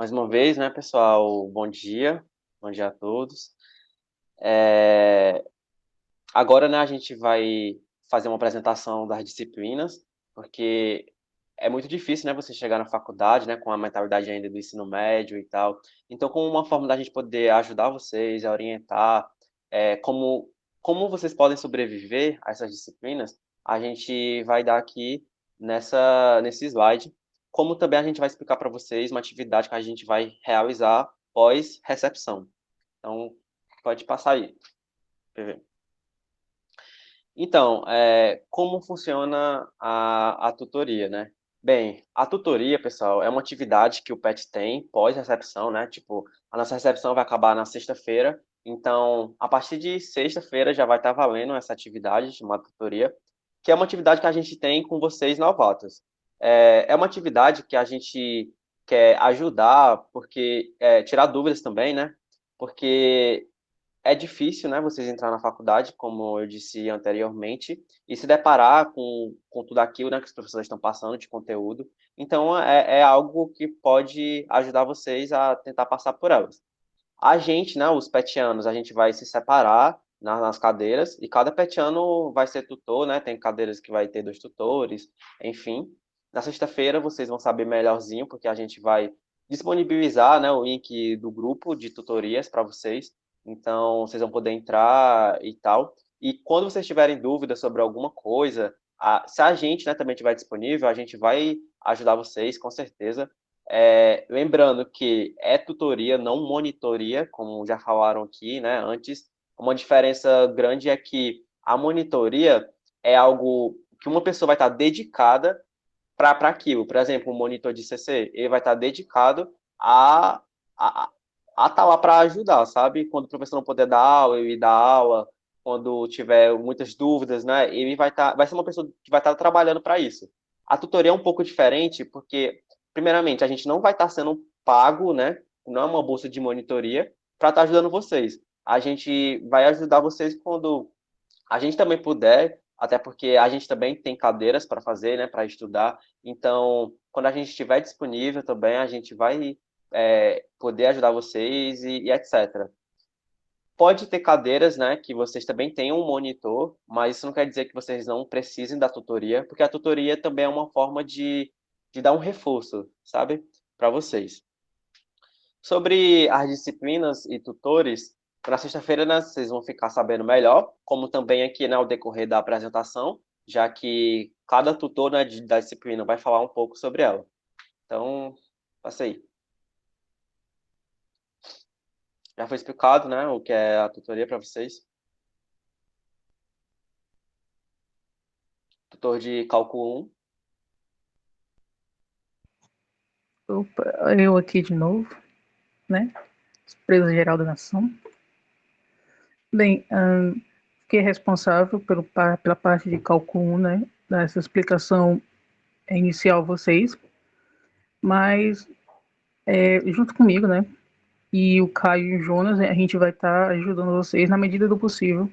Mais uma vez, né, pessoal, bom dia a todos. É, Agora, né, a gente vai fazer uma apresentação das disciplinas, porque é muito difícil, né, você chegar na faculdade, né, com a mentalidade ainda do ensino médio e tal. Então, como uma forma da gente poder ajudar vocês a orientar, como vocês podem sobreviver a essas disciplinas, a gente vai dar aqui nesse slide, como também a gente vai explicar para vocês uma atividade que a gente vai realizar pós-recepção. Então, pode passar aí, PV. Então, como funciona a tutoria, né? Bem, a tutoria, pessoal, é uma atividade que o PET tem pós-recepção, né? Tipo, a nossa recepção vai acabar na sexta-feira, então, a partir de sexta-feira já vai estar valendo essa atividade chamada tutoria, que é uma atividade que a gente tem com vocês novatos. É uma atividade que a gente quer ajudar, porque tirar dúvidas também, né? Porque é difícil, né, vocês entrar na faculdade, como eu disse anteriormente, e se deparar com tudo aquilo, né, que os professores estão passando de conteúdo. Então, é algo que pode ajudar vocês a tentar passar por elas. A gente, né, os petianos, a gente vai se separar nas cadeiras, e cada petiano vai ser tutor, né, tem cadeiras que vai ter 2 tutores, enfim. Na sexta-feira vocês vão saber melhorzinho, porque a gente vai disponibilizar, né, o link do grupo de tutorias para vocês, então vocês vão poder entrar e tal. E quando vocês tiverem dúvidas sobre alguma coisa, se a gente, né, também estiver disponível, a gente vai ajudar vocês, com certeza. Lembrando que é tutoria, não monitoria, como já falaram aqui, né, antes. Uma diferença grande é que a monitoria é algo que uma pessoa vai estar dedicada para aquilo. Por exemplo, um monitor de CC, ele vai estar dedicado a, a estar lá para ajudar, sabe? Quando o professor não puder dar aula, ele dá aula. Quando tiver muitas dúvidas, né, ele vai ser uma pessoa que vai estar trabalhando para isso. A tutoria é um pouco diferente, porque primeiramente, a gente não vai estar sendo pago, né? Não é uma bolsa de monitoria para estar ajudando vocês. A gente vai ajudar vocês quando a gente também puder, até porque a gente também tem cadeiras para fazer, né? Para estudar. Então, quando a gente estiver disponível também, a gente vai poder ajudar vocês e etc. Pode ter cadeiras, né, que vocês também tenham um monitor, mas isso não quer dizer que vocês não precisem da tutoria, porque a tutoria também é uma forma de dar um reforço, sabe, para vocês. Sobre as disciplinas e tutores, na sexta-feira, né, vocês vão ficar sabendo melhor, como também aqui, né, ao decorrer da apresentação, já que cada tutor, né, da disciplina vai falar um pouco sobre ela. Então, passa aí. Já foi explicado, né, o que é a tutoria para vocês. Tutor de cálculo 1. Opa, eu aqui de novo, né? Surpresa geral da nação. Bem, fiquei responsável pela parte de cálculo 1, né? Dessa explicação inicial a vocês, mas junto comigo, né? E o Caio e o Jonas, a gente vai estar ajudando vocês na medida do possível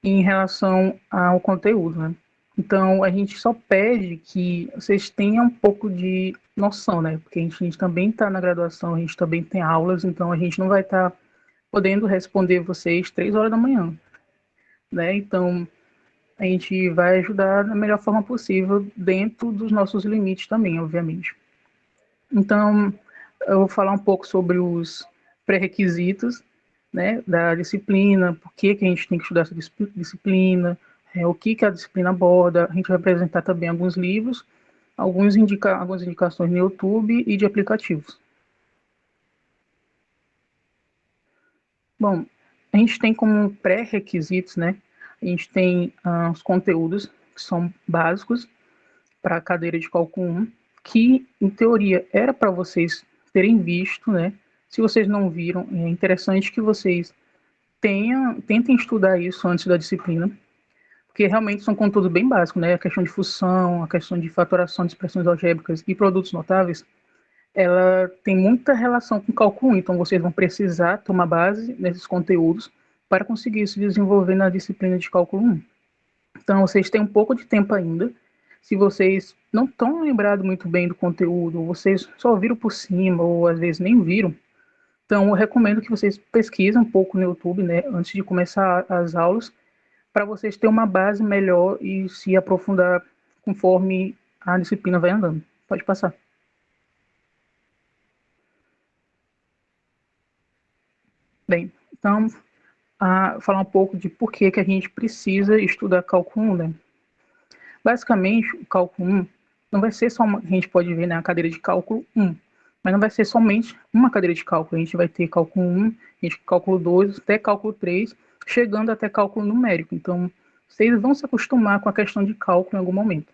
em relação ao conteúdo, né? Então, a gente só pede que vocês tenham um pouco de noção, né? Porque a gente também está na graduação, a gente também tem aulas, então a gente não vai estar podendo responder vocês 3 horas da manhã, né? Então, a gente vai ajudar da melhor forma possível, dentro dos nossos limites também, obviamente. Então, eu vou falar um pouco sobre os pré-requisitos, né, da disciplina, por que a gente tem que estudar essa disciplina, o que a disciplina aborda. A gente vai apresentar também alguns livros, algumas indicações no YouTube e de aplicativos. Bom, a gente tem como pré-requisitos, né, a gente tem os conteúdos que são básicos para a cadeira de cálculo 1, que, em teoria, era para vocês terem visto, né? Se vocês não viram, é interessante que vocês tentem estudar isso antes da disciplina, porque realmente são conteúdos bem básicos, né? A questão de função, a questão de fatoração de expressões algébricas e produtos notáveis, ela tem muita relação com cálculo 1, então vocês vão precisar tomar base nesses conteúdos para conseguir se desenvolver na disciplina de cálculo 1. Então, vocês têm um pouco de tempo ainda, Se vocês não estão lembrados muito bem do conteúdo, vocês só viram por cima ou às vezes nem viram, então eu recomendo que vocês pesquisem um pouco no YouTube, né, antes de começar as aulas, para vocês terem uma base melhor e se aprofundar conforme a disciplina vai andando. Pode passar. Bem, então, falar um pouco de por que a gente precisa estudar cálculo 1, né? Basicamente, o cálculo 1 não vai ser só a gente pode ver na cadeira de cálculo 1, mas não vai ser somente uma cadeira de cálculo. A gente vai ter cálculo 1, a gente cálculo 2, até cálculo 3, chegando até cálculo numérico. Então, vocês vão se acostumar com a questão de cálculo em algum momento.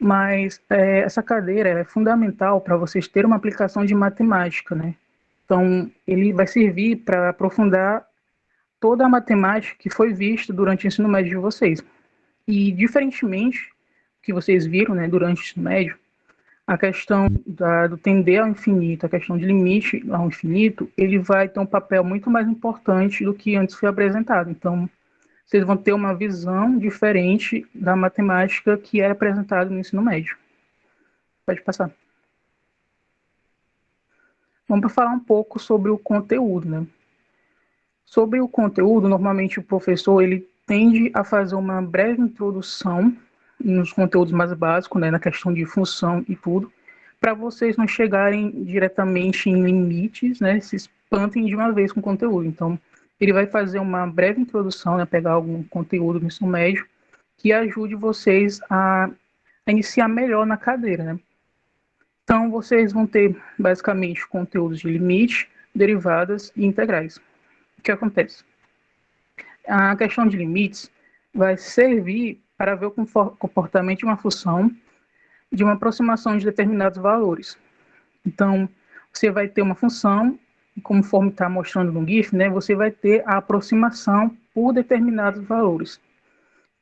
Mas essa cadeira é fundamental para vocês terem uma aplicação de matemática, né? Então, ele vai servir para aprofundar toda a matemática que foi vista durante o ensino médio de vocês. E, diferentemente do que vocês viram, né, durante o ensino médio, a questão do tender ao infinito, a questão de limite ao infinito, ele vai ter um papel muito mais importante do que antes foi apresentado. Então, vocês vão ter uma visão diferente da matemática que era apresentada no ensino médio. Pode passar. Vamos falar um pouco sobre o conteúdo, né? Sobre o conteúdo, normalmente o professor ele tende a fazer uma breve introdução nos conteúdos mais básicos, né, na questão de função e tudo, para vocês não chegarem diretamente em limites, né, se espantem de uma vez com o conteúdo. Então, ele vai fazer uma breve introdução, né, pegar algum conteúdo no ensino médio que ajude vocês a iniciar melhor na cadeira, né? Então, vocês vão ter basicamente conteúdos de limite, derivadas e integrais. O que acontece? A questão de limites vai servir para ver o comportamento de uma função de uma aproximação de determinados valores. Então, você vai ter uma função, e conforme está mostrando no GIF, né, você vai ter a aproximação por determinados valores.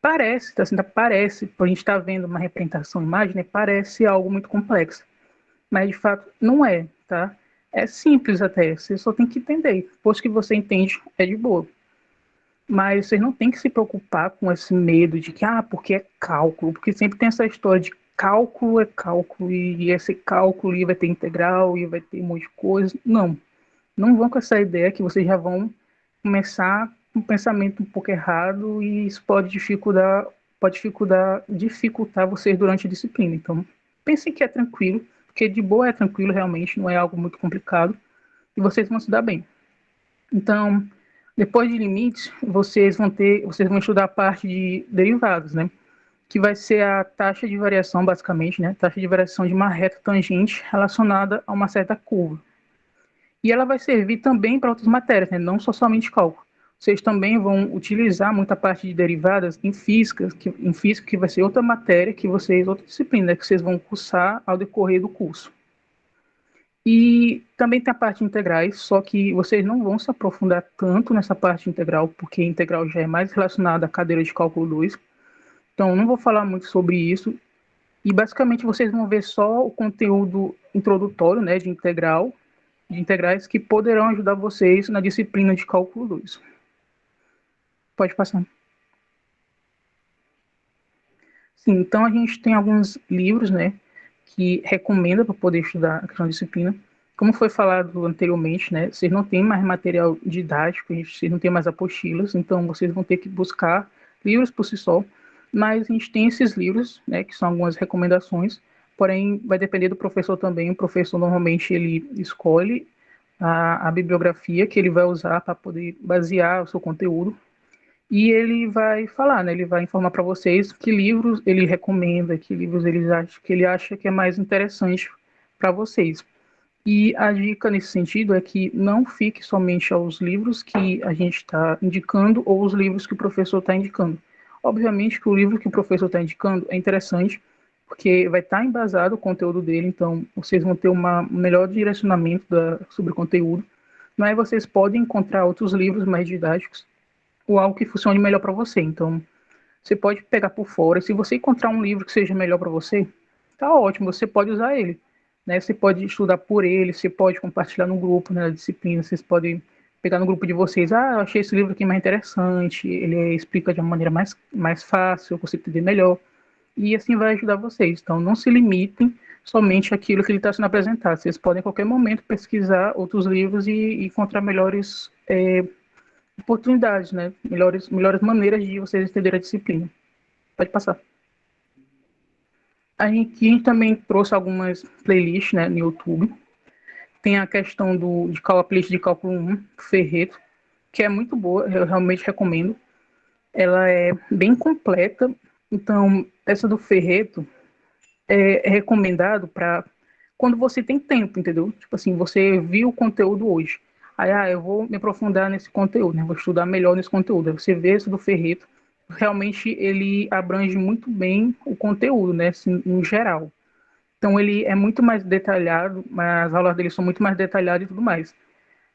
Parece, parece, a gente está vendo uma representação imagem, né, parece algo muito complexo, mas de fato não é, tá? É simples até, você só tem que entender. Depois que você entende, é de boa. Mas vocês não tem que se preocupar com esse medo de que, porque é cálculo, porque sempre tem essa história de cálculo é cálculo, e esse cálculo e vai ter integral, e vai ter um monte de coisa. Não, não vão com essa ideia que vocês já vão começar com um pensamento um pouco errado, e isso dificultar vocês durante a disciplina. Então, pensem que é tranquilo, porque de boa é tranquilo realmente, não é algo muito complicado, e vocês vão se dar bem. Então, depois de limites, vocês vão estudar a parte de derivados, né? Que vai ser a taxa de variação, basicamente, né? Taxa de variação de uma reta tangente relacionada a uma certa curva. E ela vai servir também para outras matérias, né? Não somente cálculo. Vocês também vão utilizar muita parte de derivadas em física, que vai ser outra matéria outra disciplina, né? Que vocês vão cursar ao decorrer do curso. E também tem a parte de integrais, só que vocês não vão se aprofundar tanto nessa parte integral, porque integral já é mais relacionada à cadeira de cálculo 2. Então, não vou falar muito sobre isso. E basicamente vocês vão ver só o conteúdo introdutório, né, de integrais que poderão ajudar vocês na disciplina de cálculo 2. Pode passar. Sim, então a gente tem alguns livros, né, que recomenda para poder estudar a questão da disciplina. Como foi falado anteriormente, né, vocês não têm mais material didático, vocês não têm mais apostilas, então vocês vão ter que buscar livros por si só, mas a gente tem esses livros, né, que são algumas recomendações, porém vai depender do professor também. O professor normalmente ele escolhe a bibliografia que ele vai usar para poder basear o seu conteúdo, e ele vai falar, né? Ele vai informar para vocês que livros ele recomenda, que livros ele acha que é mais interessante para vocês. E a dica nesse sentido é que não fique somente aos livros que a gente está indicando ou os livros que o professor está indicando. Obviamente que o livro que o professor está indicando é interessante, porque vai estar embasado o conteúdo dele, então vocês vão ter um melhor direcionamento sobre o conteúdo. Mas vocês podem encontrar outros livros mais didáticos ou algo que funcione melhor para você. Então, você pode pegar por fora. Se você encontrar um livro que seja melhor para você, tá ótimo, você pode usar ele. Né? Você pode estudar por ele, você pode compartilhar no grupo, né, na disciplina, vocês podem pegar no grupo de vocês, eu achei esse livro aqui mais interessante, ele explica de uma maneira mais fácil, eu consigo entender melhor. e assim vai ajudar vocês. Então, não se limitem somente àquilo que ele está sendo apresentado. Vocês podem, a qualquer momento, pesquisar outros livros e encontrar melhores oportunidades, né? Melhores maneiras de vocês entenderem a disciplina. Pode passar. A gente também trouxe algumas playlists, né, no YouTube. Tem a questão de playlist de cálculo 1, Ferreto, que é muito boa, eu realmente recomendo. Ela é bem completa. Então, essa do Ferreto é recomendado para quando você tem tempo, entendeu? Tipo assim, você viu o conteúdo hoje. Aí, eu vou me aprofundar nesse conteúdo, né? Vou estudar melhor nesse conteúdo. Aí você vê esse do Ferreto, realmente ele abrange muito bem o conteúdo, né? Assim, em geral. Então ele é muito mais detalhado, as aulas dele são muito mais detalhadas e tudo mais.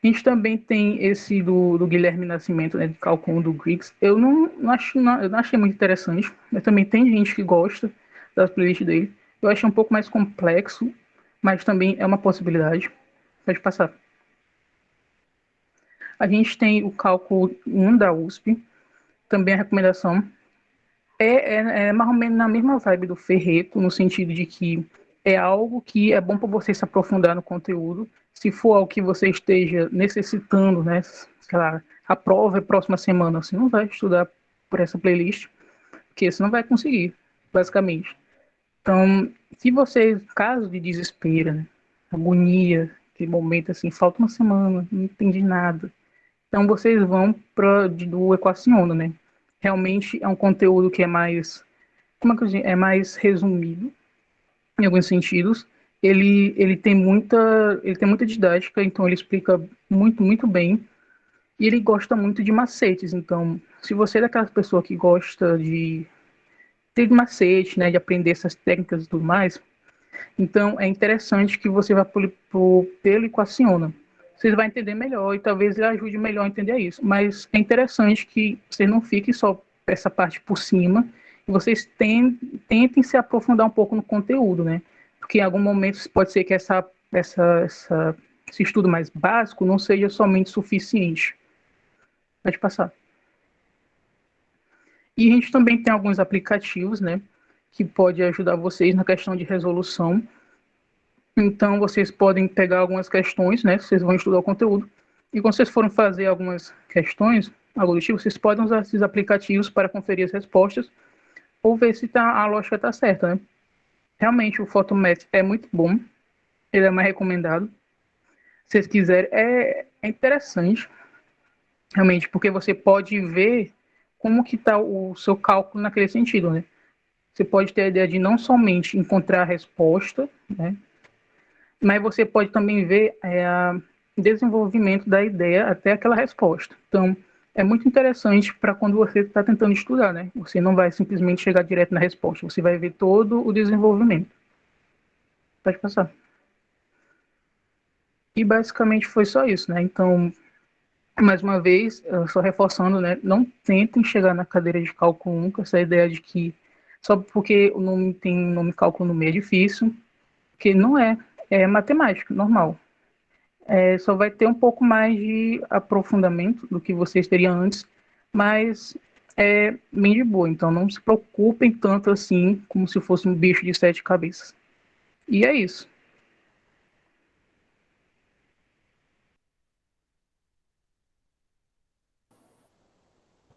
A gente também tem esse do Guilherme Nascimento, né, de cálculo 1 do Griggs. Eu não achei muito interessante, mas também tem gente que gosta das playlists dele. Eu achei um pouco mais complexo, mas também é uma possibilidade. Pode passar. A gente tem o cálculo 1 da USP, também a recomendação. É mais ou menos na mesma vibe do Ferreto, no sentido de que é algo que é bom para você se aprofundar no conteúdo. Se for algo que você esteja necessitando, né? Sei lá, a prova é próxima semana, você não vai estudar por essa playlist, porque você não vai conseguir, basicamente. Então, se você, caso de desespero, né, agonia, aquele momento assim, falta uma semana, não entendi nada. Então vocês vão para do Equaciona, né? Realmente é um conteúdo que é mais, como é que eu digo? É mais resumido em alguns sentidos. Ele tem muita didática, então ele explica muito bem. E ele gosta muito de macetes. Então, se você é daquela pessoa que gosta de ter macete, né, de aprender essas técnicas e tudo mais, então é interessante que você vá pelo Equaciona. Você vai entender melhor e talvez ele ajude melhor a entender isso. Mas é interessante que você não fique só essa parte por cima e vocês tentem se aprofundar um pouco no conteúdo, né? Porque em algum momento pode ser que esse estudo mais básico não seja somente suficiente. Pode passar. E a gente também tem alguns aplicativos, né? Que pode ajudar vocês na questão de resolução. Então, vocês podem pegar algumas questões, né? Vocês vão estudar o conteúdo. E quando vocês forem fazer algumas questões, algo do tipo, vocês podem usar esses aplicativos para conferir as respostas ou ver se a lógica está certa, né? Realmente, o Photomath é muito bom. Ele é mais recomendado. Se vocês quiserem, é interessante, realmente, porque você pode ver como que está o seu cálculo naquele sentido, né? Você pode ter a ideia de não somente encontrar a resposta, né? Mas você pode também ver o desenvolvimento da ideia até aquela resposta. Então, é muito interessante para quando você está tentando estudar, né? Você não vai simplesmente chegar direto na resposta, você vai ver todo o desenvolvimento. Pode passar. E basicamente foi só isso, né? Então, mais uma vez, só reforçando, né? Não tentem chegar na cadeira de cálculo 1 com essa ideia de que só porque o nome tem nome cálculo no meio é difícil, porque não é. É matemática, normal. Só vai ter um pouco mais de aprofundamento do que vocês teriam antes, mas é bem de boa. Então não se preocupem tanto assim como se fosse um bicho de sete cabeças. E é isso.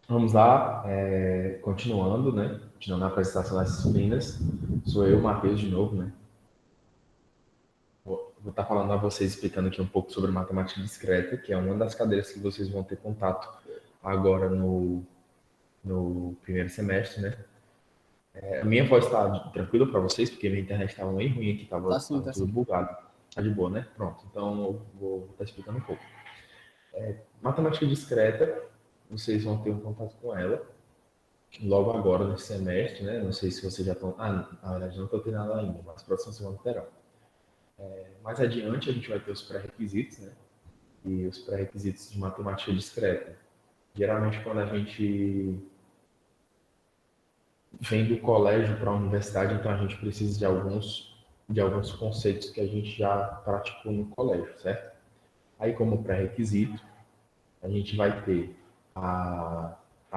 Vamos lá, continuando, né? Continuando a apresentação das disciplinas. Sou eu, Matheus, de novo, né? Vou estar falando a vocês, explicando aqui um pouco sobre matemática discreta, que é uma das cadeiras que vocês vão ter contato agora no primeiro semestre, né? A minha voz está tranquila para vocês, porque minha internet estava meio ruim aqui, estava Tá tudo sim. bugado. Tá de boa, né? Pronto, então eu vou estar explicando um pouco. Matemática discreta, vocês vão ter um contato com ela logo agora nesse semestre, né? Não sei se vocês já estão. Na verdade, não estou tendo nada ainda, mas próxima semana terão. Mais adiante, a gente vai ter os pré-requisitos, né? E os pré-requisitos de matemática discreta. Geralmente, quando a gente vem do colégio para a universidade, então a gente precisa de alguns conceitos que a gente já praticou no colégio, certo? Aí, como pré-requisito, a gente vai ter a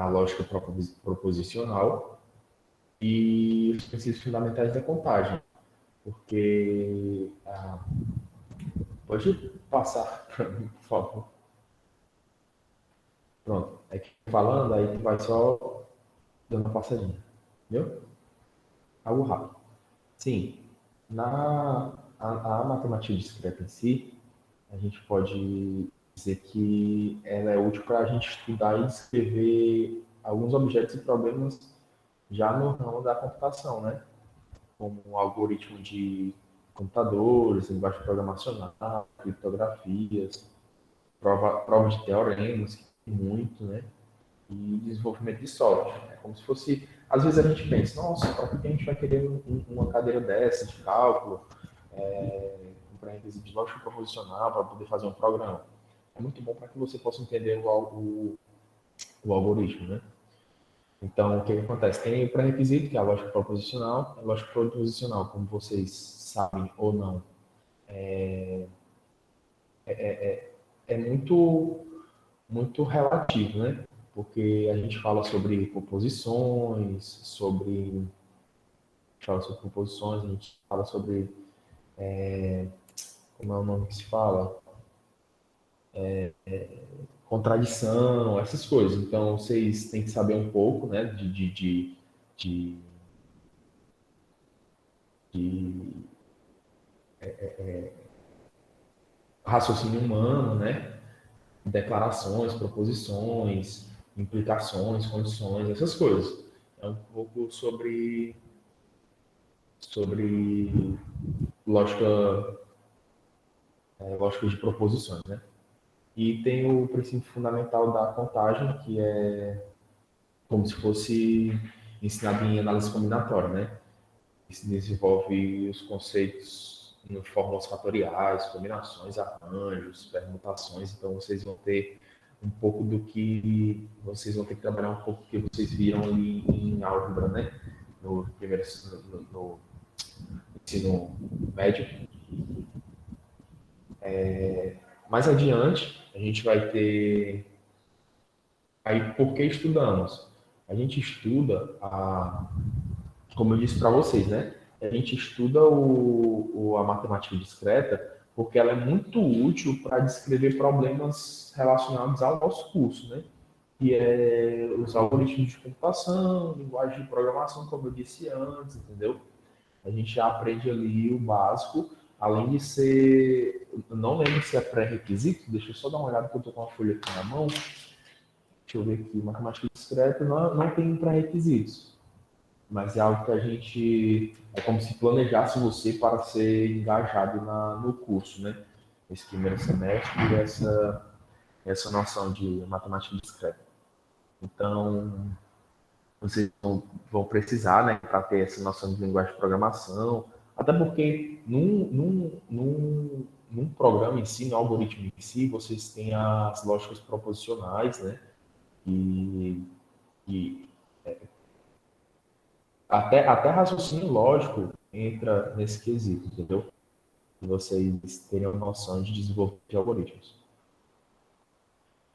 lógica proposicional, e os princípios fundamentais da contagem, porque pode passar para mim, por favor. Pronto, é que falando, aí tu vai só dando uma passadinha, entendeu? Algo rápido. Sim, a matemática discreta em si, a gente pode dizer que ela é útil para a gente estudar e descrever alguns objetos e problemas já no ramo da computação, né? Como um algoritmo de computadores, linguagem programacional, criptografias, prova de teoremas, que tem muito, né? E desenvolvimento de software. É como se fosse. Às vezes a gente pensa, nossa, para que a gente vai querer uma cadeira dessa de cálculo, um parêntese de lógica proposicional para poder fazer um programa? É muito bom para que você possa entender o algoritmo, né? Então, o que acontece? Tem o pré-requisito, que é a lógica proposicional. A lógica proposicional, como vocês sabem ou não, é muito relativo, né? Porque a gente fala sobre proposições, a gente fala sobre, como é o nome que se fala? Contradição, essas coisas. Então, vocês têm que saber um pouco, né, de, de raciocínio humano, né? Declarações, proposições, implicações, condições, essas coisas. É um pouco sobre lógica, lógica de proposições, né? E tem o princípio fundamental da contagem, que é como se fosse ensinado em análise combinatória, né? Se desenvolve os conceitos em fórmulas fatoriais, combinações, arranjos, permutações. Então, vocês vão ter um pouco do que vocês vão ter que trabalhar um pouco do que vocês viram ali em álgebra, né? No primeiro no ensino médio. Mais adiante, a gente vai ter aí por que estudamos? A gente estuda como eu disse para vocês, né? A gente estuda a matemática discreta porque ela é muito útil para descrever problemas relacionados ao nosso curso, né? Que é os algoritmos de computação, linguagem de programação, como eu disse antes, entendeu? A gente já aprende ali o básico, além de ser, eu não lembro se é pré-requisito, deixa eu só dar uma olhada que eu estou com a folha aqui na mão. Deixa eu ver aqui, matemática discreta não tem pré-requisitos, mas é algo que a gente é como se planejasse você para ser engajado no curso, né? Esse primeiro semestre e essa noção de matemática discreta. Então, vocês vão precisar, né, para ter essa noção de linguagem de programação, até porque num programa em si, no algoritmo em si, vocês têm as lógicas proposicionais, né? E, e até raciocínio lógico entra nesse quesito, entendeu? E vocês terem uma noção de desenvolvimento de algoritmos.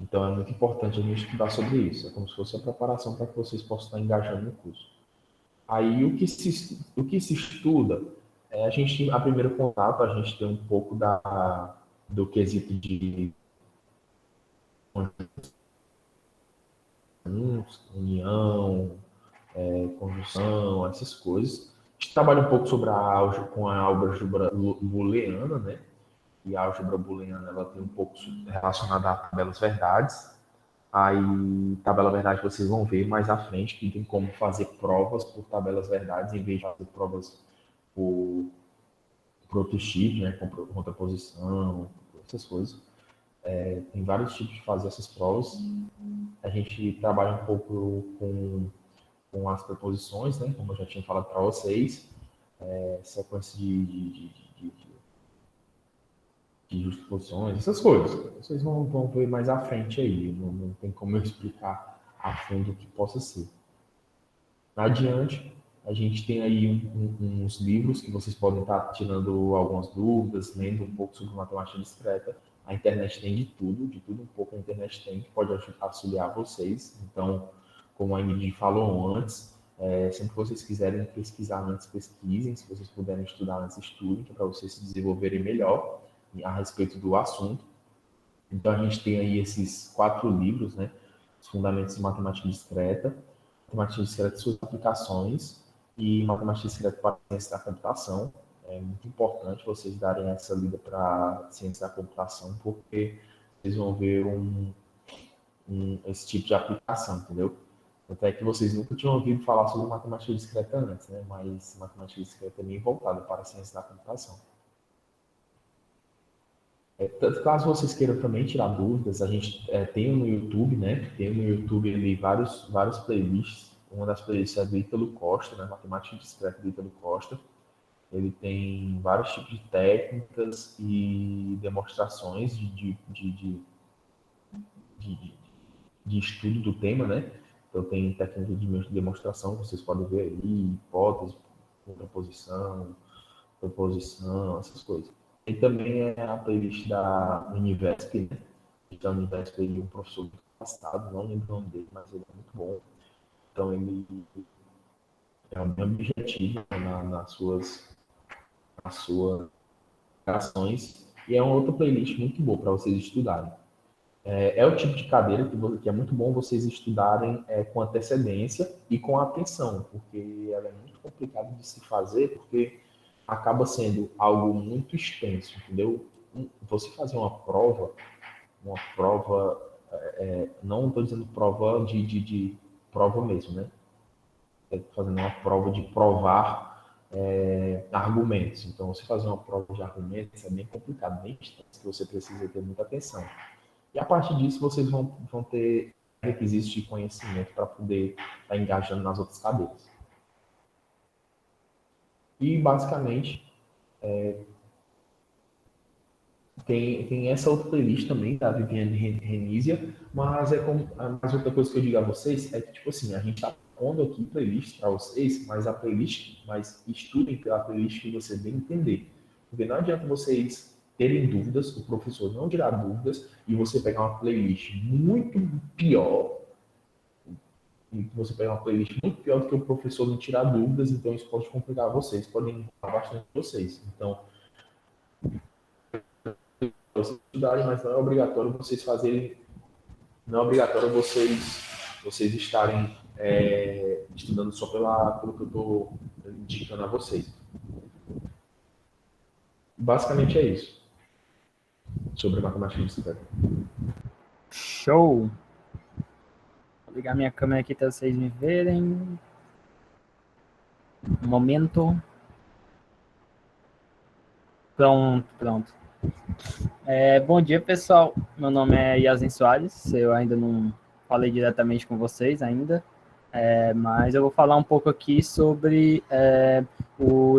Então é muito importante a gente estudar sobre isso. É como se fosse a preparação para que vocês possam estar engajando no curso. Aí o que se estuda é a primeiro contato, a gente tem um pouco do quesito de união, conjunção, essas coisas. A gente trabalha um pouco sobre com a álgebra booleana, né? E a álgebra booleana ela tem um pouco relacionada a tabelas verdades. Aí, tabela verdade, vocês vão ver mais à frente que tem como fazer provas por tabelas verdades em vez de fazer provas por prototipo, né? Com contraposição, essas coisas. Tem vários tipos de fazer essas provas. A gente trabalha um pouco com as preposições, né? Como eu já tinha falado para vocês, sequência de justaposições, essas coisas. Vocês vão ver mais à frente aí, não tem como eu explicar a fundo o que possa ser. Adiante, a gente tem aí uns livros que vocês podem estar tirando algumas dúvidas, lendo um pouco sobre matemática discreta. A internet tem de tudo um pouco a internet tem, que pode auxiliar vocês. Então, como a Ingrid falou antes, Sempre que vocês quiserem pesquisar antes, pesquisem. Se vocês puderem estudar antes, estudem, que é para vocês se desenvolverem melhor a respeito do assunto. Então, a gente tem aí esses 4 livros, né? Os Fundamentos de Matemática Discreta, Matemática Discreta e suas aplicações, e Matemática Discreta para a Ciência da Computação. É muito importante vocês darem essa lida para a Ciência da Computação, porque vocês vão ver esse tipo de aplicação, entendeu? Até que vocês nunca tinham ouvido falar sobre matemática discreta antes, né? Mas matemática discreta é bem voltada para a ciência da computação. Caso vocês queiram também tirar dúvidas, a gente tem no YouTube, né? Tem no YouTube ali vários playlists. Uma das playlists é do Ítalo Costa, né? Matemática discreta do Ítalo Costa. Ele tem vários tipos de técnicas e demonstrações de estudo do tema, né? Então, tem técnica de demonstração, vocês podem ver aí, hipótese, contraposição, proposição, essas coisas. E também é a playlist da Univesp, né? Então, a Univesp é um professor muito afastado, não lembro o nome dele, mas ele é muito bom. Então, ele é o mesmo objetivo nas suas ações. E é uma outra playlist muito boa para vocês estudarem. É o tipo de cadeira que é muito bom vocês estudarem com antecedência e com atenção, porque ela é muito complicada de se fazer, porque acaba sendo algo muito extenso, entendeu? Você fazer uma prova, não estou dizendo prova de prova mesmo, né? Fazendo uma prova de provar argumentos. Então, você fazer uma prova de argumentos é bem complicado, bem extenso, que você precisa ter muita atenção. E a partir disso, vocês vão ter requisitos de conhecimento para poder estar engajando nas outras cadeiras. E, basicamente, tem essa outra playlist também, da Viviane Renizia, mas outra coisa que eu digo a vocês é que, tipo assim, a gente está pondo aqui playlist para vocês, mas estudem pela playlist que você bem entender. Porque não adianta vocês terem dúvidas, o professor não tirar dúvidas, e você pegar uma playlist muito pior, do que o professor não tirar dúvidas, então isso pode complicar vocês, pode incomodar bastante vocês. Então, vocês estudarem, mas não é obrigatório vocês fazerem, não é obrigatório vocês estarem estudando só pelo que eu estou indicando a vocês. Basicamente é isso sobre matemática discreta. Show! Vou ligar minha câmera aqui para vocês me verem. Um momento. Pronto. Bom dia, pessoal. Meu nome é Yasin Soares. Eu ainda não falei diretamente com vocês ainda, mas eu vou falar um pouco aqui sobre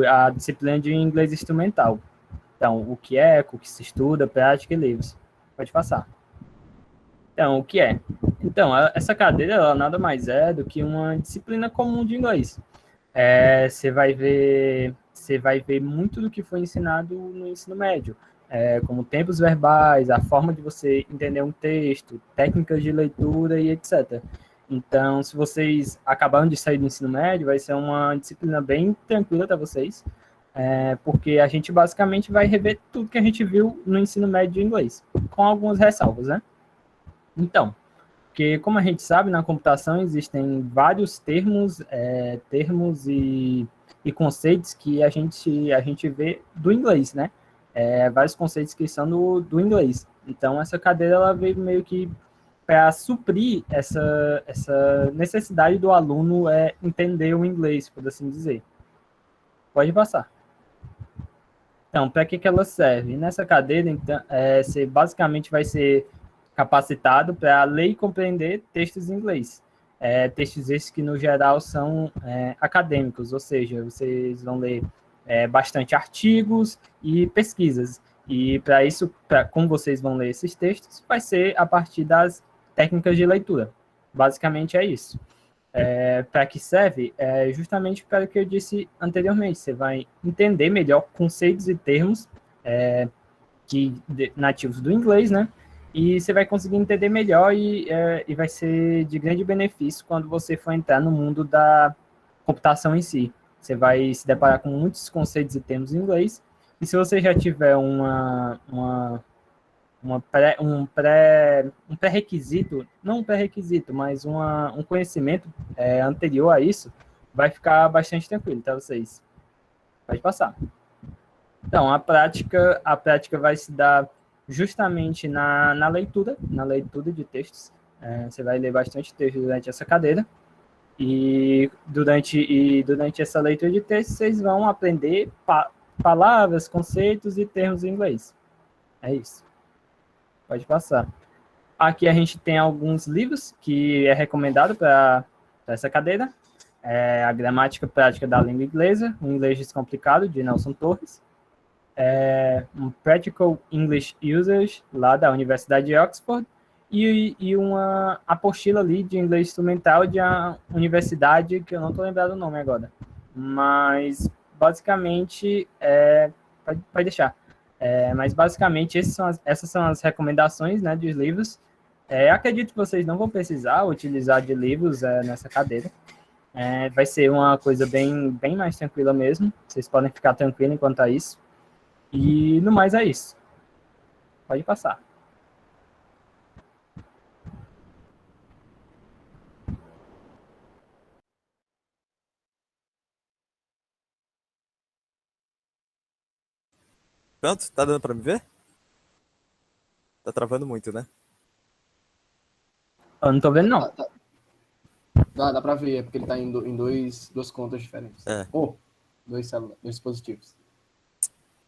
a disciplina de inglês instrumental. Então, o que se estuda, prática e livros. Pode passar. Então, o que é? Então, essa cadeira, ela nada mais é do que uma disciplina comum de inglês. Você vai ver muito do que foi ensinado no ensino médio, como tempos verbais, a forma de você entender um texto, técnicas de leitura e etc. Então, se vocês acabaram de sair do ensino médio, vai ser uma disciplina bem tranquila para vocês, porque a gente basicamente vai rever tudo que a gente viu no ensino médio de inglês, com algumas ressalvas, né? Então, porque como a gente sabe, na computação existem vários termos e conceitos que a gente vê do inglês, né? Vários conceitos que são do inglês. Então, essa cadeira ela veio meio que para suprir essa necessidade do aluno entender o inglês, por assim dizer. Pode passar. Então, para que ela serve? Nessa cadeira, então, você basicamente vai ser capacitado para ler e compreender textos em inglês. Textos esses que, no geral, são acadêmicos, ou seja, vocês vão ler bastante artigos e pesquisas. E para isso, como vocês vão ler esses textos, vai ser a partir das técnicas de leitura. Basicamente é isso. Para que serve? Justamente para o que eu disse anteriormente. Você vai entender melhor conceitos e termos nativos do inglês, né? E você vai conseguir entender melhor e vai ser de grande benefício quando você for entrar no mundo computação em si. Você vai se deparar com muitos conceitos e termos em inglês, e se você já tiver um pré-requisito, não um pré-requisito, mas um conhecimento anterior a isso, vai ficar bastante tranquilo, tá, vocês? Pode passar. Então, a prática vai se dar justamente na leitura de textos. Você vai ler bastante texto durante essa cadeira, e durante essa leitura de textos, vocês vão aprender palavras, conceitos e termos em inglês. É isso. Pode passar. Aqui a gente tem alguns livros que é recomendado para essa cadeira. A Gramática Prática da Língua Inglesa, o Inglês Descomplicado, de Nelson Torres. Um Practical English Users, lá da Universidade de Oxford. E uma apostila ali de inglês instrumental de uma universidade, que eu não estou lembrando o nome agora. Mas, basicamente, pode deixar. Mas, basicamente, essas são as recomendações, né, dos livros. Acredito que vocês não vão precisar utilizar de livros nessa cadeira. Vai ser uma coisa bem mais tranquila mesmo. Vocês podem ficar tranquilos quanto a isso. E, no mais, é isso. Pode passar. Pronto? Tá dando pra me ver? Tá travando muito, né? Eu não tô vendo, não. Dá pra ver, é porque ele tá em duas contas diferentes. Dois dispositivos.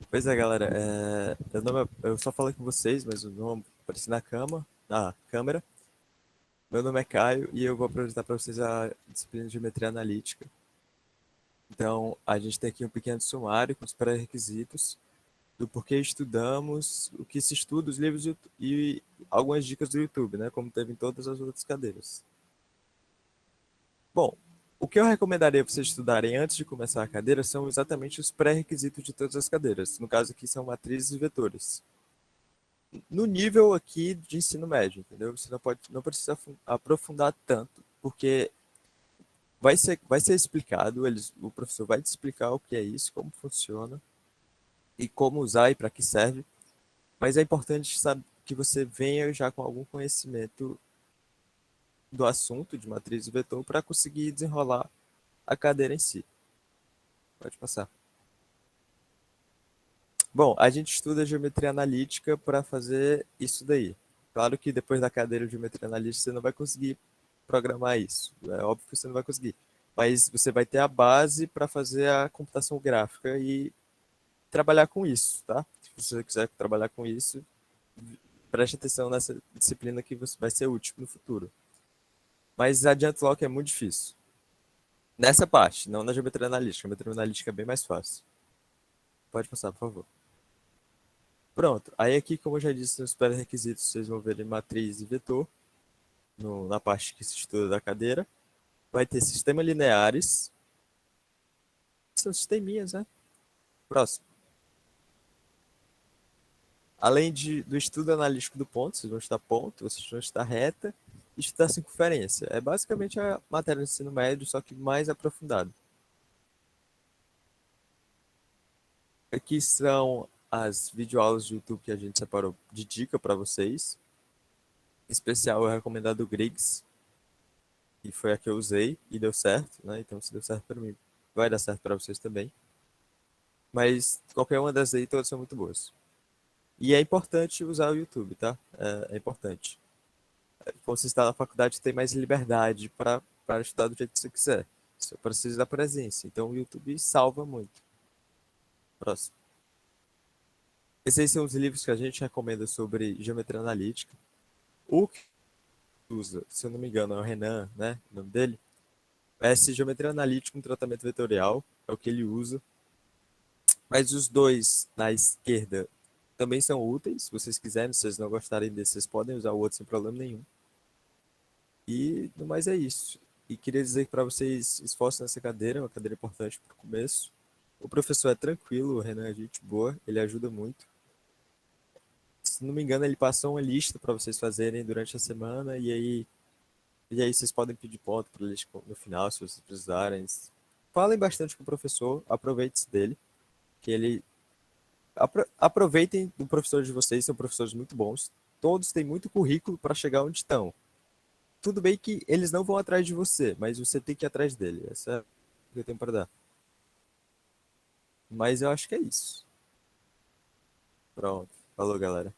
Pois é, galera. Eu só falei com vocês, mas o nome aparece na câmera. Meu nome é Caio e eu vou apresentar para vocês a disciplina de Geometria Analítica. Então, a gente tem aqui um pequeno sumário com os pré-requisitos do porquê estudamos, o que se estuda, os livros e algumas dicas do YouTube, né? Como teve em todas as outras cadeiras. Bom, o que eu recomendaria vocês estudarem antes de começar a cadeira são exatamente os pré-requisitos de todas as cadeiras. No caso aqui são matrizes e vetores. No nível aqui de ensino médio, entendeu? Você não precisa aprofundar tanto, porque vai ser explicado, o professor vai te explicar o que é isso, como funciona, e como usar e para que serve, mas é importante que você venha já com algum conhecimento do assunto de matriz e vetor para conseguir desenrolar a cadeira em si. Pode passar. Bom, a gente estuda geometria analítica para fazer isso daí. Claro que depois da cadeira de geometria analítica você não vai conseguir programar isso. É óbvio que você não vai conseguir. Mas você vai ter a base para fazer a computação gráfica e trabalhar com isso, tá? Se você quiser trabalhar com isso, preste atenção nessa disciplina que vai ser útil no futuro. Mas adiante logo que é muito difícil. Nessa parte, não na geometria analítica. A geometria analítica é bem mais fácil. Pode passar, por favor. Pronto. Aí aqui, como eu já disse, nos pré-requisitos, vocês vão ver matriz e vetor, na parte que se estuda da cadeira. Vai ter sistemas lineares. São sisteminhas, né? Próximo. Além do estudo analítico do ponto, vocês vão estudar ponto, vocês vão estudar reta e estudar circunferência. É basicamente a matéria do ensino médio, só que mais aprofundado. Aqui são as videoaulas de YouTube que a gente separou de dica para vocês. Em especial, eu recomendo a do Griggs, que foi a que eu usei e deu certo, né? Então, se deu certo para mim, vai dar certo para vocês também. Mas qualquer uma das aí, todas são muito boas. E é importante usar o YouTube, tá? É importante. Quando você está na faculdade, tem mais liberdade para estudar do jeito que você quiser. Você precisa da presença. Então, o YouTube salva muito. Próximo. Esses são os livros que a gente recomenda sobre geometria analítica. O que usa, se eu não me engano, é o Renan, né? O nome dele. Essa geometria analítica com tratamento vetorial é o que ele usa. Mas os dois na esquerda também são úteis. Se vocês quiserem, se vocês não gostarem desses, vocês podem usar o outro sem problema nenhum. E no mais é isso. E queria dizer que para vocês esforcem nessa cadeira, é uma cadeira importante para o começo. O professor é tranquilo, o Renan é gente boa, ele ajuda muito. Se não me engano, ele passou uma lista para vocês fazerem durante a semana, e aí vocês podem pedir ponto para ele no final, se vocês precisarem. falem bastante com o professor, aproveitem-se dele, que ele aproveitem do professor de vocês, são professores muito bons. Todos têm muito currículo para chegar onde estão. Tudo bem que eles não vão atrás de você, mas você tem que ir atrás dele. Essa é o que eu tenho para dar. Mas eu acho que é isso. Pronto. Falou, galera.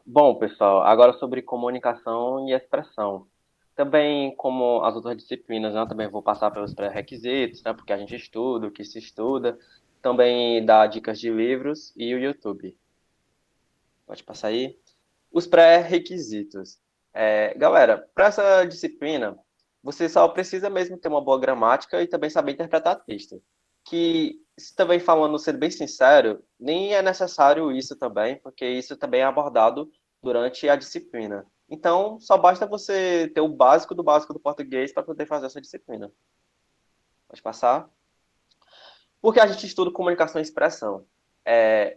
Bom, pessoal, agora sobre comunicação e expressão. Também, como as outras disciplinas, né, também vou passar pelos pré-requisitos, né, porque a gente estuda, o que se estuda. Também dar dicas de livros e o YouTube. Pode passar aí. Os pré-requisitos. Galera, para essa disciplina, você só precisa mesmo ter uma boa gramática e também saber interpretar texto. Que, também falando, sendo bem sincero, nem é necessário isso também, porque isso também é abordado durante a disciplina. Então, só basta você ter o básico do português para poder fazer essa disciplina. Pode passar. Porque a gente estuda comunicação e expressão.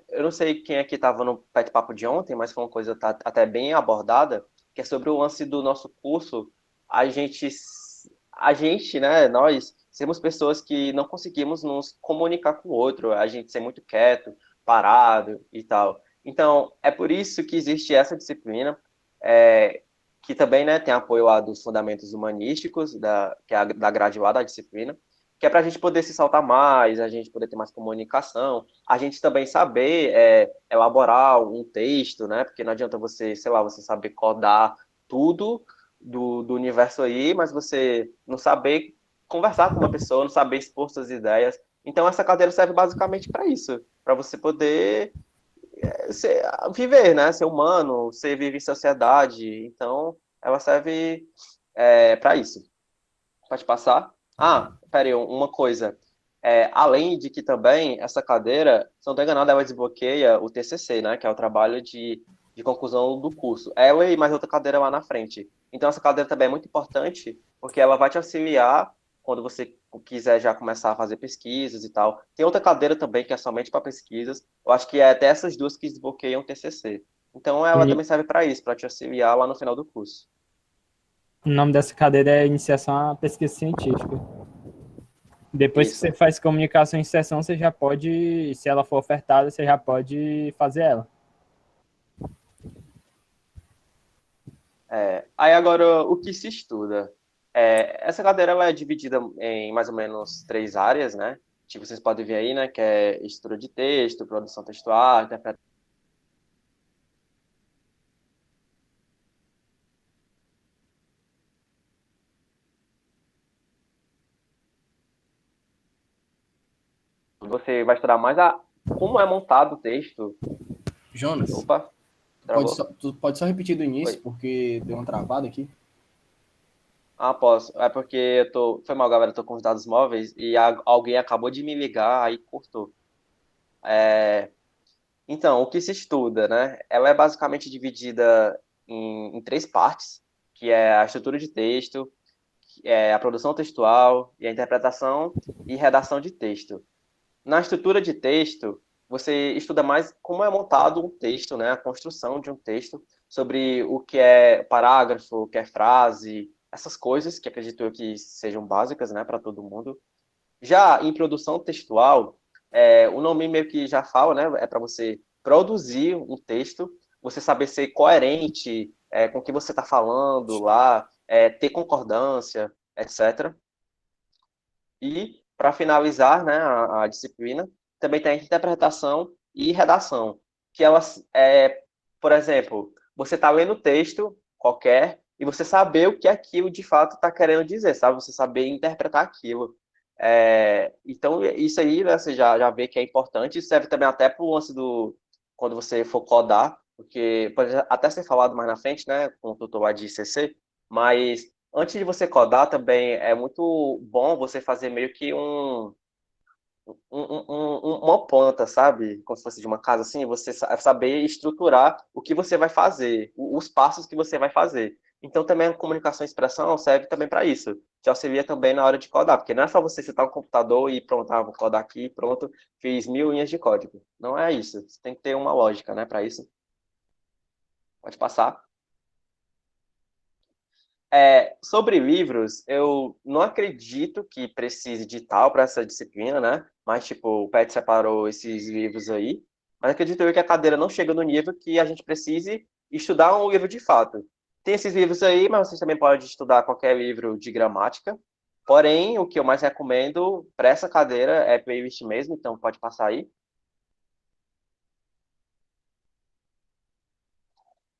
Eu não sei quem aqui estava no bate-papo de ontem, mas foi uma coisa até bem abordada, que é sobre o lance do nosso curso. A gente, né, nós, sermos pessoas que não conseguimos nos comunicar com o outro, a gente ser muito quieto, parado e tal. Então, é por isso que existe essa disciplina, que também, né, tem apoio lá dos fundamentos humanísticos, que é da grade lá da disciplina, que é para a gente poder se saltar mais, a gente poder ter mais comunicação, a gente também saber elaborar um texto, né? Porque não adianta você, sei lá, você saber codar tudo do universo aí, mas você não saber conversar com uma pessoa, não saber expor suas ideias. Então, essa cadeira serve basicamente para isso, para você poder viver, né? Ser humano, ser vive em sociedade. Então, ela serve para isso. Pode passar? Ah, peraí, uma coisa. Além de que também essa cadeira, se não estou enganado, ela desbloqueia o TCC, né? Que é o trabalho de conclusão do curso. Ela e mais outra cadeira lá na frente. Então, essa cadeira também é muito importante, porque ela vai te auxiliar quando você quiser já começar a fazer pesquisas e tal. Tem outra cadeira também que é somente para pesquisas. Eu acho que é até essas duas que desbloqueiam o TCC. Então, ela E também serve para isso, para te auxiliar lá no final do curso. o nome dessa cadeira é Iniciação à Pesquisa Científica. Depois que Isso. você faz comunicação em sessão, você já pode, se ela for ofertada, você já pode fazer ela. Aí agora, o que se estuda? Essa cadeira ela é dividida em mais ou menos 3 áreas, né? Tipo, vocês podem ver aí, né? Que é estrutura de texto, produção textual, interpretação. Você vai estudar mais como é montado o texto. Jonas, Opa, travou? tu pode só repetir do início, Oi. porque deu uma travada aqui. Ah, posso. É porque foi mal, galera, eu tô com os dados móveis e alguém acabou de me ligar, aí cortou. Então, o que se estuda, né? Ela é basicamente dividida em 3 partes, que é a estrutura de texto, a produção textual e a interpretação e redação de texto. Na estrutura de texto, você estuda mais como é montado um texto, né? A construção de um texto, sobre o que é parágrafo, o que é frase, essas coisas que acredito eu que sejam básicas, né, para todo mundo. Já em produção textual, o nome meio que já fala, né? É para você produzir um texto, você saber ser coerente com o que você está falando lá, ter concordância, etc. E, para finalizar, né, a disciplina, também tem a interpretação e redação, que elas, por exemplo, você está lendo o texto qualquer e você saber o que aquilo de fato está querendo dizer, sabe? Você saber interpretar aquilo. Então, isso aí, né, você já vê que é importante. Isso serve também até para o lance quando você for codar, porque pode até ser falado mais na frente, né, com o tutor lá de ICC, mas antes de você codar também é muito bom você fazer meio que uma planta, sabe? Como se fosse de uma casa assim, você saber estruturar o que você vai fazer, os passos que você vai fazer. Então também a comunicação e expressão serve também para isso. Te auxilia também na hora de codar, porque não é só você sentar no computador e pronto, vou codar aqui, pronto, fiz 1000 linhas de código. Não é isso. Você tem que ter uma lógica, né, para isso. Pode passar. Sobre livros, eu não acredito que precise de tal para essa disciplina, né? Mas, tipo, o PET separou esses livros aí. Mas acredito eu que a cadeira não chega no nível que a gente precise estudar um livro de fato. Tem esses livros aí, mas vocês também podem estudar qualquer livro de gramática. Porém, o que eu mais recomendo para essa cadeira é playlist mesmo, então pode passar aí.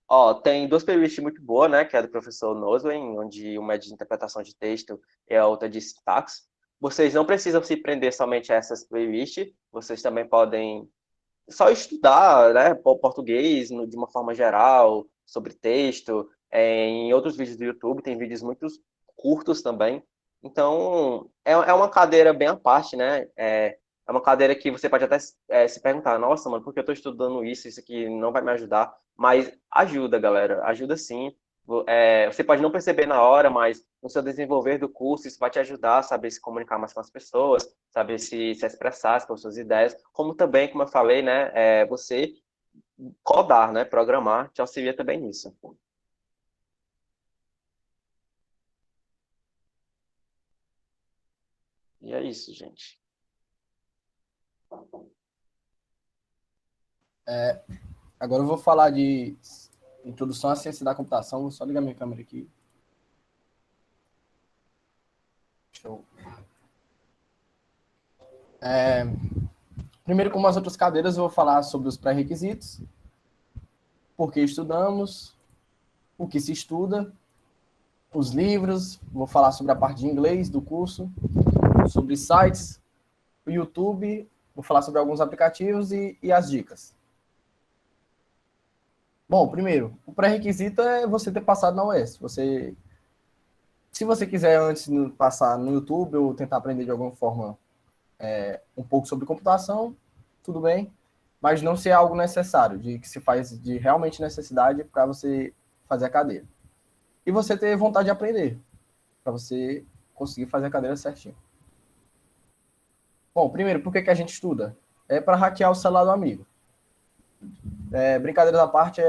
Ó, tem duas playlists muito boas, né? Que é do professor Noslen, onde uma é de interpretação de texto e a outra de sintaxe. Vocês não precisam se prender somente a essas playlists, vocês também podem só estudar, né? Português de uma forma geral, sobre texto. Em outros vídeos do YouTube, tem vídeos muito curtos também. Então, é uma cadeira bem à parte, né? É uma cadeira que você pode até se perguntar, nossa, mano, por que eu estou estudando isso? Isso aqui não vai me ajudar. Mas ajuda, galera, ajuda sim. Você pode não perceber na hora, mas no seu desenvolver do curso, isso vai te ajudar a saber se comunicar mais com as pessoas, saber se expressar com suas ideias, como também, como eu falei, né, você codar, né, programar, te auxilia também nisso. E é isso, gente. Agora eu vou falar de introdução à ciência da computação. Vou só ligar minha câmera aqui. Show. Primeiro, como as outras cadeiras, eu vou falar sobre os pré-requisitos, por que estudamos, o que se estuda, os livros, vou falar sobre a parte de inglês do curso, sobre sites, o YouTube, vou falar sobre alguns aplicativos e as dicas. Bom, primeiro, o pré-requisito é você ter passado na UES. Se você quiser antes passar no YouTube ou tentar aprender de alguma forma um pouco sobre computação, tudo bem, mas não ser algo necessário, de que se faz de realmente necessidade para você fazer a cadeira. E você ter vontade de aprender, para você conseguir fazer a cadeira certinho. Bom, primeiro, por que a gente estuda? É para hackear o celular do amigo. Brincadeira da parte,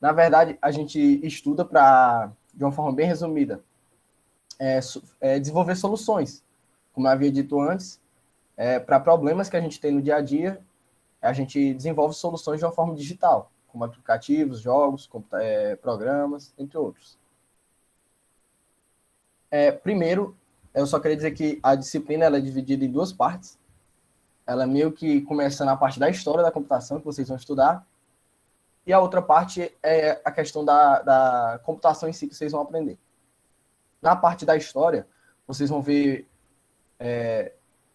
na verdade, a gente estuda para, de uma forma bem resumida, desenvolver soluções. Como eu havia dito antes, para problemas que a gente tem no dia a dia, a gente desenvolve soluções de uma forma digital, como aplicativos, jogos, programas, entre outros. Primeiro, eu só queria dizer que a disciplina ela é dividida em duas partes. Ela meio que começa na parte da história da computação, que vocês vão estudar, e a outra parte é a questão da computação em si, que vocês vão aprender. Na parte da história, vocês vão ver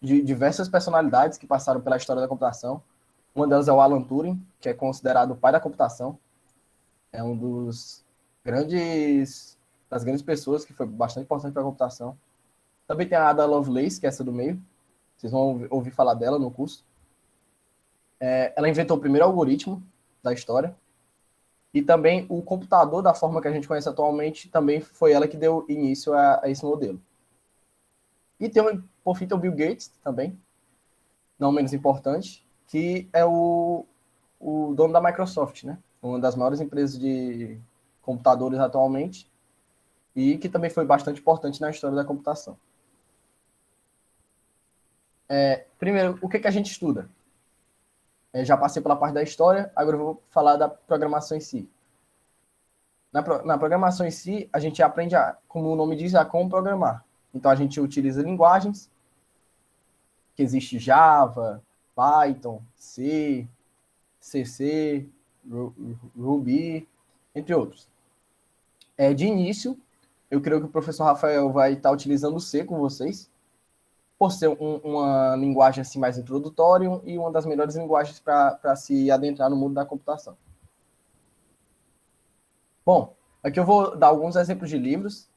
de diversas personalidades que passaram pela história da computação. Uma delas é o Alan Turing, que é considerado o pai da computação. É um das grandes pessoas que foi bastante importante para a computação. Também tem a Ada Lovelace, que é essa do meio. Vocês vão ouvir falar dela no curso. Ela inventou o primeiro algoritmo da história. E também o computador, da forma que a gente conhece atualmente, também foi ela que deu início a esse modelo. E por fim, tem o Bill Gates também, não menos importante, que é o dono da Microsoft, né? Uma das maiores empresas de computadores atualmente, e que também foi bastante importante na história da computação. Primeiro, o que a gente estuda? Já passei pela parte da história, agora eu vou falar da programação em si. Na programação em si, a gente aprende, como o nome diz, a como programar. Então, a gente utiliza linguagens, que existe Java, Python, C, CC, Ruby, entre outros. De início, eu creio que o professor Rafael vai estar utilizando o C com vocês, por ser uma linguagem assim, mais introdutória e uma das melhores linguagens para se adentrar no mundo da computação. Bom, aqui eu vou dar alguns exemplos de livros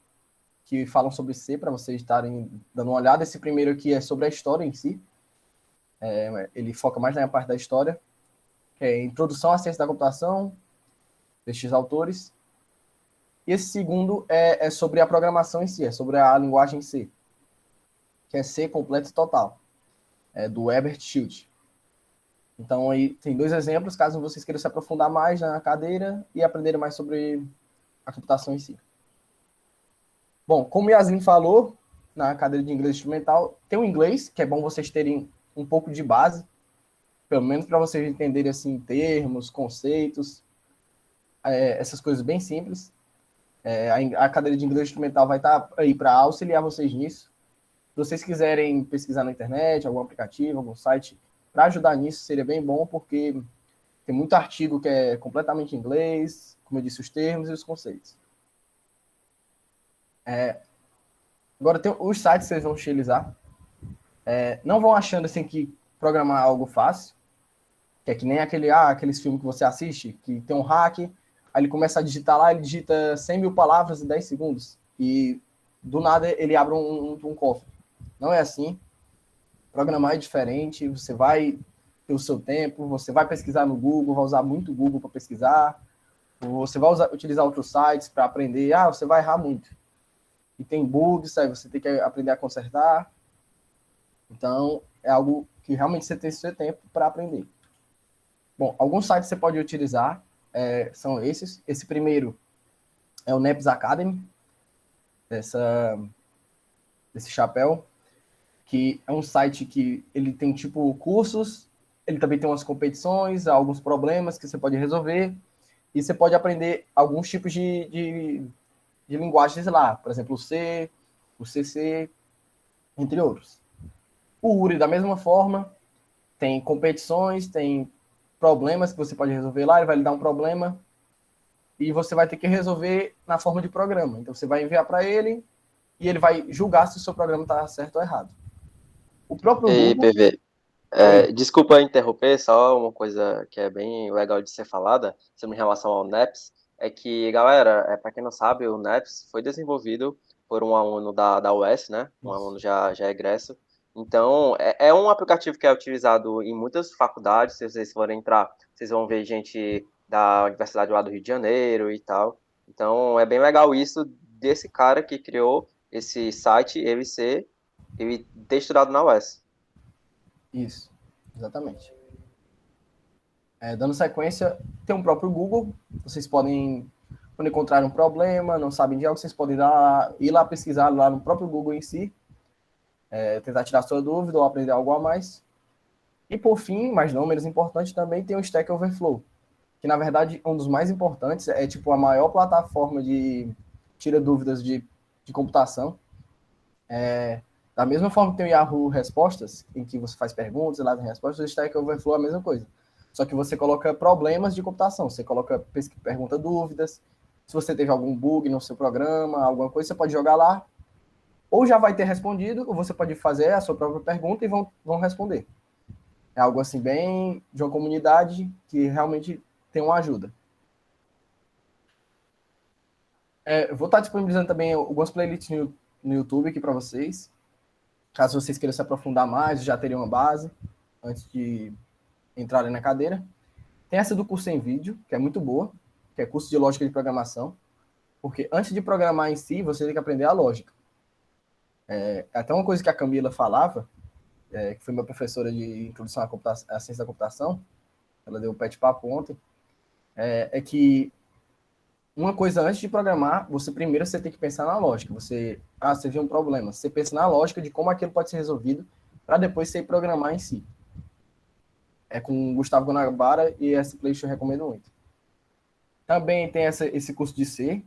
que falam sobre C, para vocês estarem dando uma olhada. Esse primeiro aqui é sobre a história em si. Ele foca mais na parte da história, que é Introdução à Ciência da Computação, destes autores. E esse segundo é sobre a programação em si, é sobre a linguagem C, que é C completo e total, do Herbert Schultz. Então, aí tem dois exemplos, caso vocês queiram se aprofundar mais na cadeira e aprender mais sobre a computação em si. Bom, como o Yasmin falou, na cadeira de inglês instrumental, tem o inglês, que é bom vocês terem um pouco de base, pelo menos para vocês entenderem assim, termos, conceitos, essas coisas bem simples. A cadeira de inglês instrumental vai estar aí para auxiliar vocês nisso. Se vocês quiserem pesquisar na internet, algum aplicativo, algum site, para ajudar nisso, seria bem bom, porque tem muito artigo que é completamente em inglês, como eu disse, os termos e os conceitos. Agora, tem os sites que vocês vão utilizar. Não vão achando assim que programar é algo fácil, que é que nem aqueles filmes que você assiste, que tem um hack, aí ele começa a digitar lá, ele digita 100 mil palavras em 10 segundos, e do nada ele abre um cofre. Não é assim. Programar é diferente, você vai ter o seu tempo, você vai pesquisar no Google, vai usar muito o Google para pesquisar, você vai utilizar outros sites para aprender, você vai errar muito. E tem bugs, aí você tem que aprender a consertar. Então, é algo que realmente você tem seu tempo para aprender. Bom, alguns sites você pode utilizar são esses. Esse primeiro é o NEPS Academy, desse chapéu, que é um site que ele tem tipo cursos, ele também tem umas competições, alguns problemas que você pode resolver, e você pode aprender alguns tipos de linguagens lá, por exemplo, o C, o CC, entre outros. O URI, da mesma forma, tem competições, tem problemas que você pode resolver lá, ele vai lhe dar um problema, e você vai ter que resolver na forma de programa. Então, você vai enviar para ele, e ele vai julgar se o seu programa está certo ou errado. O próprio E Google... PV, desculpa interromper, só uma coisa que é bem legal de ser falada sobre em relação ao NEPS, é que, galera, para quem não sabe, o NEPS foi desenvolvido por um aluno da UES, né? Um aluno já egresso. Então, é um aplicativo que é utilizado em muitas faculdades. Se vocês forem entrar, vocês vão ver gente da Universidade lá do Rio de Janeiro e tal. Então, é bem legal isso desse cara que criou esse site, ele ter estudado na UES. Isso, exatamente. Dando sequência, tem o próprio Google. Vocês podem, quando encontrar um problema, não sabem de algo, vocês podem ir lá pesquisar lá no próprio Google em si, tentar tirar sua dúvida ou aprender algo a mais. E por fim, mas não menos importante, também tem o Stack Overflow, que na verdade é um dos mais importantes, é tipo a maior plataforma de tira dúvidas de computação. Da mesma forma que tem o Yahoo Respostas, em que você faz perguntas e lá tem respostas, o Stack Overflow é a mesma coisa. Só que você coloca problemas de computação, você coloca pergunta dúvidas, se você teve algum bug no seu programa, alguma coisa, você pode jogar lá, ou já vai ter respondido, ou você pode fazer a sua própria pergunta e vão responder. É algo assim bem de uma comunidade que realmente tem uma ajuda. Eu vou estar disponibilizando também algumas playlists no YouTube aqui para vocês, caso vocês queiram se aprofundar mais, já teriam uma base antes de entrarem na cadeira. Tem essa do curso em vídeo, que é muito boa, que é curso de lógica de programação, porque antes de programar em si, você tem que aprender a lógica. Até uma coisa que a Camila falava, que foi minha professora de introdução à ciência da computação, ela deu um bate-papo ontem, é que uma coisa antes de programar, primeiro você tem que pensar na lógica. Você viu um problema, você pensa na lógica de como aquilo pode ser resolvido, para depois você ir programar em si. É com o Gustavo Guanabara e essa playlist eu recomendo muito. Também tem esse curso de C,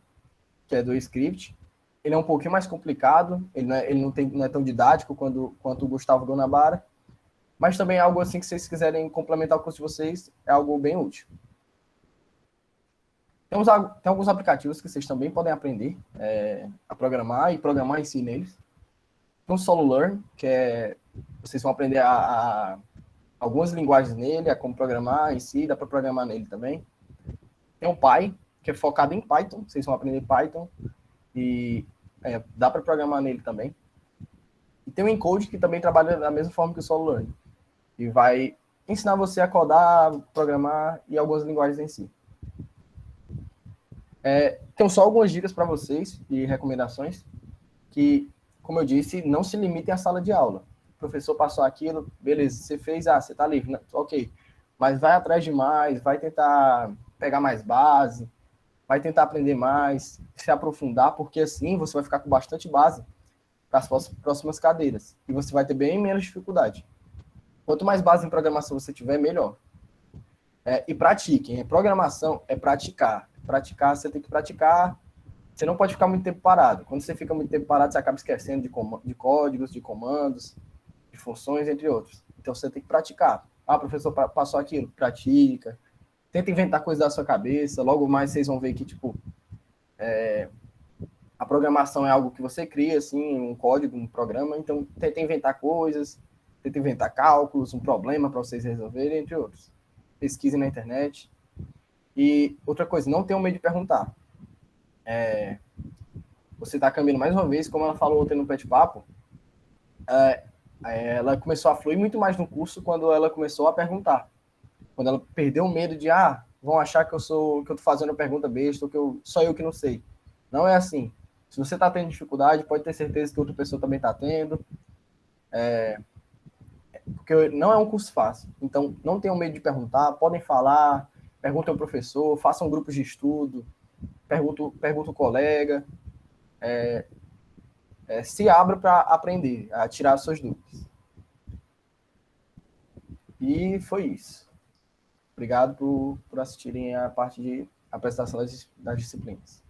que é do script. Ele é um pouquinho mais complicado, ele não é tão didático quanto o Gustavo Guanabara, mas também é algo assim que vocês quiserem complementar o curso de vocês, é algo bem útil. Tem alguns aplicativos que vocês também podem aprender a programar e programar em si neles. Tem o SoloLearn, que vocês vão aprender algumas linguagens nele, a como programar em si, dá para programar nele também. Tem o Py, que é focado em Python, vocês vão aprender Python e dá para programar nele também. E tem o Encode, que também trabalha da mesma forma que o SoloLearn, e vai ensinar você a codar, programar e algumas linguagens em si. Tenho só algumas dicas para vocês e recomendações que, como eu disse, não se limitem à sala de aula. O professor passou aquilo, beleza, você fez, você está livre, ok. Mas vai atrás de mais, vai tentar pegar mais base, vai tentar aprender mais, se aprofundar, porque assim você vai ficar com bastante base para as próximas cadeiras. E você vai ter bem menos dificuldade. Quanto mais base em programação você tiver, melhor. E pratiquem. Programação é praticar. Praticar, você tem que praticar. Você não pode ficar muito tempo parado. Quando você fica muito tempo parado, você acaba esquecendo de códigos, de comandos, de funções, entre outros. Então, você tem que praticar. Ah, o professor passou aquilo. Pratica. Tenta inventar coisas da sua cabeça. Logo mais, vocês vão ver que, tipo, a programação é algo que você cria, assim, um código, um programa. Então, tenta inventar coisas, tenta inventar cálculos, um problema para vocês resolverem, entre outros. Pesquise na internet. E outra coisa, não tenham medo de perguntar. Você está caminhando mais uma vez, como ela falou ontem no bate-papo, ela começou a fluir muito mais no curso quando ela começou a perguntar. Quando ela perdeu o medo de, vão achar que eu tô fazendo pergunta besta, ou que só eu que não sei. Não é assim. Se você está tendo dificuldade, pode ter certeza que outra pessoa também está tendo. Porque não é um curso fácil. Então, não tenham medo de perguntar, podem falar, perguntem ao professor, façam grupos de estudo, pergunta o colega, se abra para aprender, a tirar as suas dúvidas. E foi isso. Obrigado por assistirem a parte de apresentação das disciplinas.